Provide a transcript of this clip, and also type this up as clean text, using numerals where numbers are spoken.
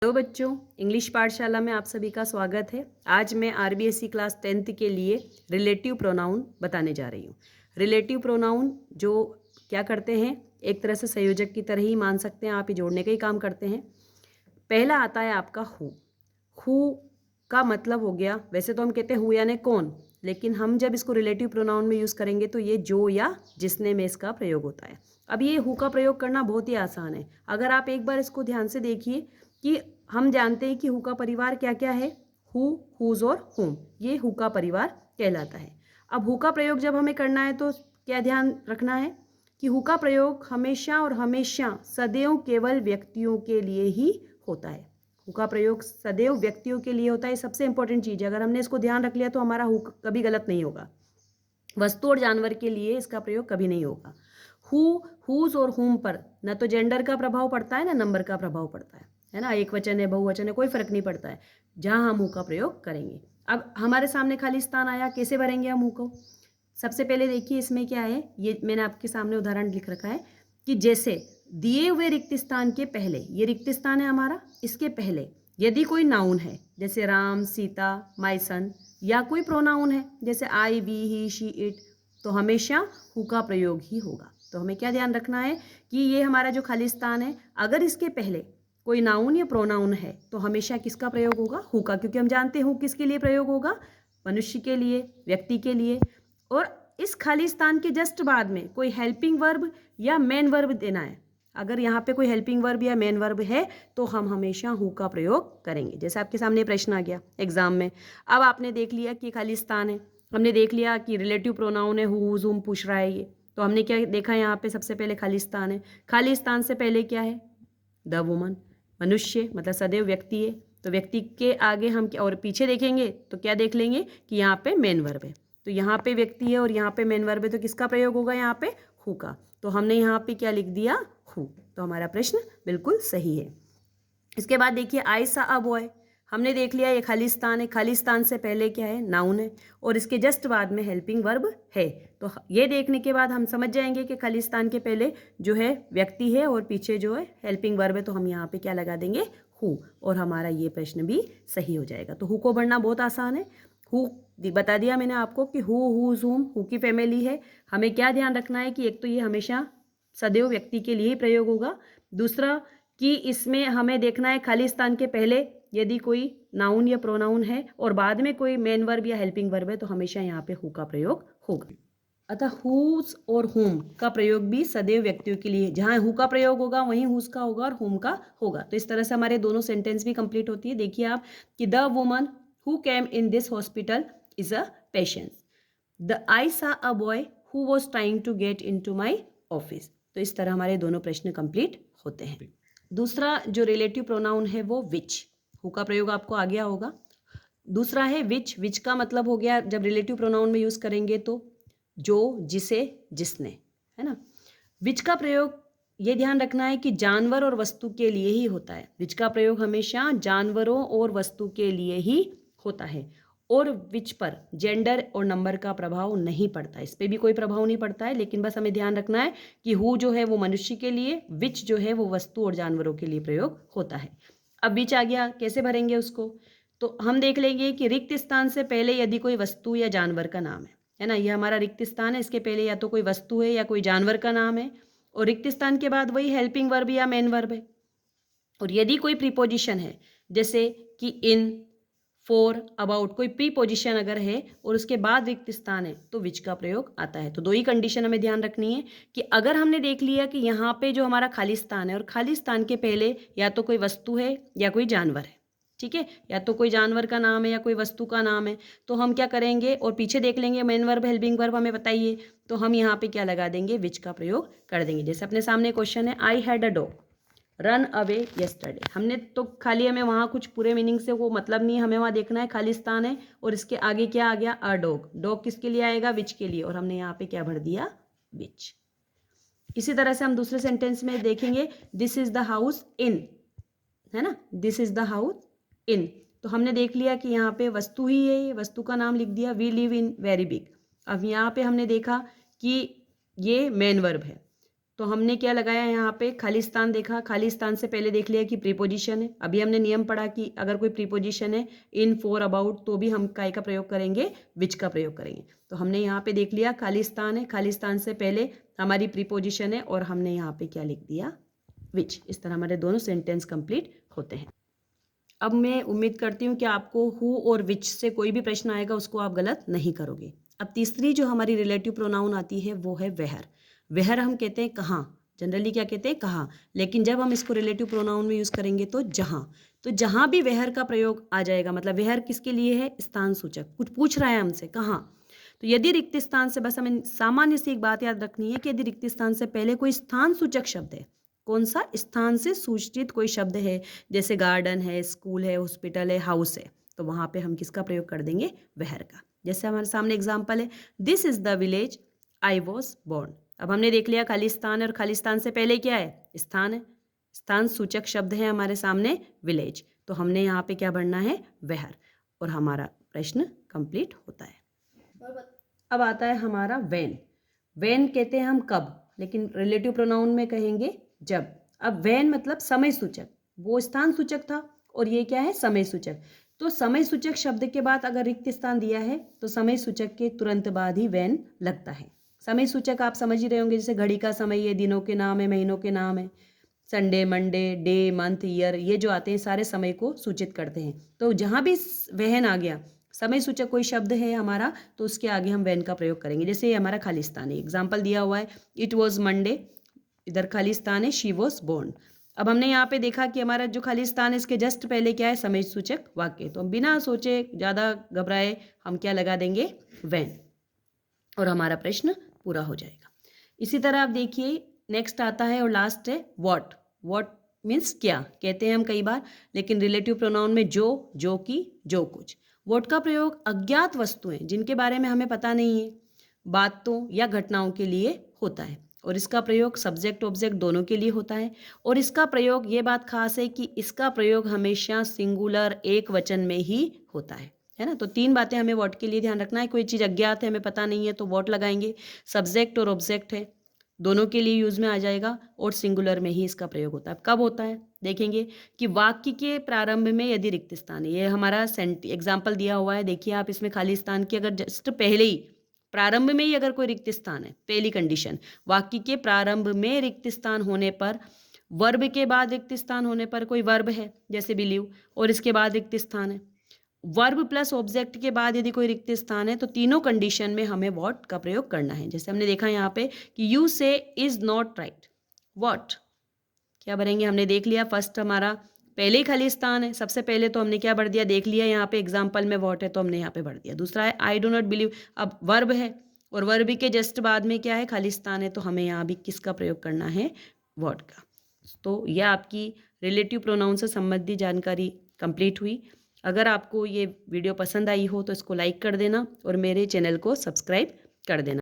Hello बच्चों, English पाठशाला में आप सभी का स्वागत है। आज मैं आरबीएसई क्लास 10th के लिए रिलेटिव प्रोनाउन बताने जा रही हूँ। रिलेटिव प्रोनाउन जो क्या करते हैं, एक तरह से संयोजक की तरह ही मान सकते हैं, आप ही जोड़ने का ही काम करते हैं। पहला आता है आपका हु का मतलब हो गया, वैसे तो हम कहते हैं हु यानी कौन, लेकिन हम जब इसको रिलेटिव प्रोनाउन में यूज़ करेंगे तो ये जो या जिसने में इसका प्रयोग होता है। अब ये हु का प्रयोग करना बहुत ही आसान है। अगर आप एक बार इसको ध्यान से देखिए कि हम जानते हैं कि हु का परिवार क्या क्या है, हु, हुज और हुम, ये हु का परिवार कहलाता है। अब हु का प्रयोग जब हमें करना है तो क्या ध्यान रखना है कि हु का प्रयोग हमेशा और हमेशा सदैव केवल व्यक्तियों के लिए ही होता है। हु का प्रयोग सदैव व्यक्तियों के लिए होता है, सबसे इंपॉर्टेंट चीज़ है। अगर हमने इसको ध्यान रख लिया तो हमारा हु कभी गलत नहीं होगा। वस्तु और जानवर के लिए इसका प्रयोग कभी नहीं होगा। हु, हुज और हुम पर न तो जेंडर का प्रभाव पड़ता है ना नंबर का प्रभाव पड़ता है ना, एक वचन है बहुवचन है कोई फर्क नहीं पड़ता है जहां हम हु का प्रयोग करेंगे। अब हमारे सामने खाली स्थान आया, कैसे भरेंगे हम हु को? सबसे पहले देखिए इसमें क्या है, ये मैंने आपके सामने उदाहरण लिख रखा है कि जैसे दिए हुए रिक्त स्थान के पहले, ये रिक्त स्थान है हमारा, इसके पहले यदि कोई नाउन है जैसे राम, सीता, माय सन, या कोई प्रोनाउन है जैसे आई, वी, ही, शी, इट, तो हमेशा हु का प्रयोग ही होगा। तो हमें क्या ध्यान रखना है कि ये हमारा जो खाली स्थान है, अगर इसके पहले कोई नाउन या प्रोनाउन है तो हमेशा किसका प्रयोग होगा? हु का, क्योंकि हम जानते हैं हु किसके लिए प्रयोग होगा? मनुष्य के लिए, व्यक्ति के लिए। और इस खाली स्थान के जस्ट बाद में कोई हेल्पिंग वर्ब या मेन वर्ब देना है। अगर यहाँ पे कोई हेल्पिंग वर्ब या मेन वर्ब है तो हम हमेशा हु का प्रयोग करेंगे। जैसे आपके सामने प्रश्न आ गया एग्जाम में, अब आपने देख लिया कि खाली स्थान है, हमने देख लिया कि रिलेटिव प्रोनाउन है, हु, हुम पूछ रहा है ये, तो हमने क्या देखा यहाँ पे? सबसे पहले खाली स्थान है, खाली स्थान से पहले क्या है? द वुमन, मनुष्य, मतलब सदैव व्यक्ति है, तो व्यक्ति के आगे हम क्या और पीछे देखेंगे तो क्या देख लेंगे कि यहाँ पे मेन वर्ब है। तो यहाँ पे व्यक्ति है और यहाँ पे मेन वर्ब है, तो किसका प्रयोग होगा यहाँ पे? हु का। तो हमने यहाँ पे क्या लिख दिया? हु। तो हमारा प्रश्न बिल्कुल सही है। इसके बाद देखिए आई सा अ बॉय, हमने देख लिया ये खाली स्थान है, खाली स्थान से पहले क्या है? नाउन है, और इसके जस्ट बाद में हेल्पिंग वर्ब है। तो ये देखने के बाद हम समझ जाएंगे कि खाली स्थान के पहले जो है व्यक्ति है और पीछे जो है हेल्पिंग वर्ब है, तो हम यहाँ पे क्या लगा देंगे? हु, और हमारा ये प्रश्न भी सही हो जाएगा। तो हु को बढ़ना बहुत आसान है। हु बता दिया मैंने आपको कि हु, हुज, हुम, हु की फैमिली है। हमें क्या ध्यान रखना है कि एक तो ये हमेशा सदैव व्यक्ति के लिए ही प्रयोग होगा, दूसरा कि इसमें हमें देखना है खाली स्थान के पहले यदि कोई नाउन या प्रोनाउन है और बाद में कोई मेन वर्ब या हेल्पिंग वर्ब है तो हमेशा यहाँ पे हु का प्रयोग होगा। अतः हुज और हुम का प्रयोग भी सदैव व्यक्तियों के लिए, जहाँ हु का प्रयोग होगा वहीं हुज का होगा और हुम का होगा। तो इस तरह से हमारे दोनों सेंटेंस भी कंप्लीट होती है। देखिए आप कि the woman who came in this hospital is a patient, the I saw a boy who was trying to get in to my office. तो इस तरह हमारे दोनों प्रश्न कंप्लीट होते हैं। दूसरा जो रिलेटिव प्रोनाउन है वो विच, हु का प्रयोग आपको आ गया होगा। दूसरा है विच, विच का मतलब हो गया जब रिलेटिव प्रोनाउन में यूज करेंगे तो जो, जिसे, जिसने, है ना। विच का प्रयोग ये ध्यान रखना है कि जानवर और वस्तु के लिए ही होता है। विच का प्रयोग हमेशा जानवरों और वस्तु के लिए ही होता है, और विच पर जेंडर और नंबर का प्रभाव नहीं पड़ता, इस पर भी कोई प्रभाव नहीं पड़ता है। लेकिन बस हमें ध्यान रखना है कि हु जो है वो मनुष्य के लिए, विच जो है वो वस्तु और जानवरों के लिए प्रयोग होता है। अब विच आ गया, कैसे भरेंगे उसको? तो हम देख लेंगे कि रिक्त स्थान से पहले यदि कोई वस्तु या जानवर का नाम है ना, ये हमारा रिक्त स्थान है, इसके पहले या तो कोई वस्तु है या कोई जानवर का नाम है, और रिक्त स्थान के बाद वही हेल्पिंग वर्ब या मेन वर्ब है। और यदि कोई प्रीपोजिशन है जैसे कि इन, फॉर, अबाउट, कोई प्रीपोजिशन अगर है और उसके बाद रिक्त स्थान है तो विच का प्रयोग आता है। तो दो ही कंडीशन हमें ध्यान रखनी है कि अगर हमने देख लिया कि यहाँ पे जो हमारा खाली स्थान है और खाली स्थान के पहले या तो कोई वस्तु है या कोई जानवर है, ठीक है, या तो कोई जानवर का नाम है या कोई वस्तु का नाम है, तो हम क्या करेंगे और पीछे देख लेंगे मेन वर्ब हेल्पिंग वर्ब हमें बताइए, तो हम यहाँ पे क्या लगा देंगे? विच का प्रयोग कर देंगे। जैसे अपने सामने क्वेश्चन है I had a dog run away yesterday, हमने तो खाली, हमें वहाँ कुछ पूरे मीनिंग से वो मतलब नहीं है, हमें वहाँ देखना है खाली स्थान है और इसके आगे क्या आ गया? अ डॉग, डॉग किसके लिए आएगा? विच के लिए, और हमने यहाँ पे क्या भर दिया? विच। इसी तरह से हम दूसरे सेंटेंस में देखेंगे this is the house in, है ना, this is the house in, तो हमने देख लिया कि यहाँ पे वस्तु ही है, ये वस्तु का नाम लिख दिया, we live in very big. अब यहाँ पे हमने देखा कि ये मेन वर्ब है, तो हमने क्या लगाया यहाँ पे, खालिस्तान देखा, खालिस्तान से पहले देख लिया कि प्रीपोजिशन है। अभी हमने नियम पढ़ा कि अगर कोई प्रीपोजिशन है इन, फॉर, अबाउट, तो भी हम काय का प्रयोग करेंगे, विच का प्रयोग करेंगे। तो हमने यहाँ पे देख लिया खालिस्तान है, खालिस्तान से पहले हमारी प्रीपोजिशन है और हमने यहाँ पे क्या लिख दिया, विच। इस तरह हमारे दोनों सेंटेंस कंप्लीट होते हैं। अब मैं उम्मीद करती हूँ कि आपको हु और विच से कोई भी प्रश्न आएगा उसको आप गलत नहीं करोगे। अब तीसरी जो हमारी रिलेटिव प्रोनाउन आती है वो है वेहर। वेहर हम कहते हैं कहाँ, जनरली क्या कहते हैं, कहाँ, लेकिन जब हम इसको रिलेटिव प्रोनाउन में यूज़ करेंगे तो जहाँ। तो जहाँ भी वेहर का प्रयोग आ जाएगा, मतलब वेहर किसके लिए है, स्थान सूचक, कुछ पूछ रहा है हमसे कहाँ। तो यदि रिक्त स्थान से, बस हमें सामान्य सी एक बात याद रखनी है कि यदि रिक्त स्थान से पहले कोई स्थान सूचक शब्द है, कौन सा, स्थान से सूचित कोई शब्द है, जैसे गार्डन है, स्कूल है, हॉस्पिटल है, हाउस है, तो वहाँ पे हम किसका प्रयोग कर देंगे, वेहर का। जैसे हमारे सामने एग्जाम्पल है, this is the village I was born. अब हमने देख लिया खालिस्तान है और खालिस्तान से पहले क्या है, स्थान है, स्थान सूचक शब्द है हमारे सामने विलेज, तो हमने यहाँ पे क्या भरना है, वेहर, और हमारा प्रश्न कंप्लीट होता है। अब आता है हमारा वेन। वेन कहते हैं हम कब, लेकिन रिलेटिव प्रोनाउन में कहेंगे जब। अब वेन मतलब समय सूचक, वो स्थान सूचक था और ये क्या है, समय सूचक। तो समय सूचक शब्द के बाद अगर रिक्त स्थान दिया है तो समय सूचक के तुरंत बाद ही वेन लगता है। समय सूचक आप समझ ही रहे होंगे, जैसे घड़ी का समय, ये दिनों के नाम है, महीनों के नाम है, Sunday, Monday, day, month, year, ये जो आते हैं सारे समय को सूचित करते हैं। तो जहाँ भी वहन आ गया, समय सूचक कोई शब्द है हमारा, तो उसके आगे हम वेन का प्रयोग करेंगे। जैसे ये हमारा खालिस्तान है, एग्जाम्पल दिया हुआ है, इट वॉज मंडे, इधर खालिस्तान है, शी वॉज बोर्न। अब हमने यहाँ पे देखा कि हमारा जो खालिस्तान है इसके जस्ट पहले क्या है, समय सूचक वाक्य, तो हम बिना सोचे ज़्यादा घबराए हम क्या लगा देंगे, वेन, और हमारा प्रश्न पूरा हो जाएगा। इसी तरह आप देखिए नेक्स्ट आता है और लास्ट है वॉट। वॉट मीन्स क्या, कहते हैं हम कई बार, लेकिन रिलेटिव प्रोनाउन में जो, जो की, जो कुछ। वॉट का प्रयोग अज्ञात वस्तुएं जिनके बारे में हमें पता नहीं है, बातों या घटनाओं के लिए होता है, और इसका प्रयोग सब्जेक्ट ऑब्जेक्ट दोनों के लिए होता है। और इसका प्रयोग, ये बात खास है कि इसका प्रयोग हमेशा सिंगुलर, एक वचन में ही होता है ना। तो तीन बातें हमें वॉट के लिए ध्यान रखना है, कोई चीज़ अज्ञात है, हमें पता नहीं है, तो वॉट लगाएंगे, सब्जेक्ट और ऑब्जेक्ट है दोनों के लिए यूज में आ जाएगा, और सिंगुलर में ही इसका प्रयोग होता है। कब होता है देखेंगे कि वाक्य के प्रारंभ में यदि रिक्त स्थान है, ये हमारा एग्जाम्पल दिया हुआ है, देखिए आप इसमें खाली स्थान की अगर जस्ट पहले ही प्रारंभ में ही अगर कोई रिक्त स्थान है, पहली कंडीशन, वाक्य के प्रारंभ में रिक्त स्थान होने पर, वर्ब के बाद रिक्त स्थान होने पर, कोई वर्ब है जैसे बिलीव और इसके बाद रिक्त स्थान है, वर्ब प्लस ऑब्जेक्ट के बाद यदि कोई रिक्त स्थान है, तो तीनों कंडीशन में हमें व्हाट का प्रयोग करना है। जैसे हमने देखा यहाँ पे कि यू से इज नॉट राइट, व्हाट क्या भरेंगे, हमने देख लिया फर्स्ट हमारा पहले ही खाली स्थान है, सबसे पहले तो हमने क्या भर दिया, देख लिया यहाँ पे एग्जाम्पल में व्हाट है तो हमने यहाँ पे भर दिया। दूसरा है आई डो नॉट बिलीव, अब वर्ब है और वर्ब के जस्ट बाद में क्या है, खाली स्थान है, तो हमें यहाँ भी किसका प्रयोग करना है, व्हाट का। तो यह आपकी रिलेटिव प्रोनाउन से संबंधित जानकारी कंप्लीट हुई। अगर आपको ये वीडियो पसंद आई हो तो इसको लाइक कर देना और मेरे चैनल को सब्सक्राइब कर देना।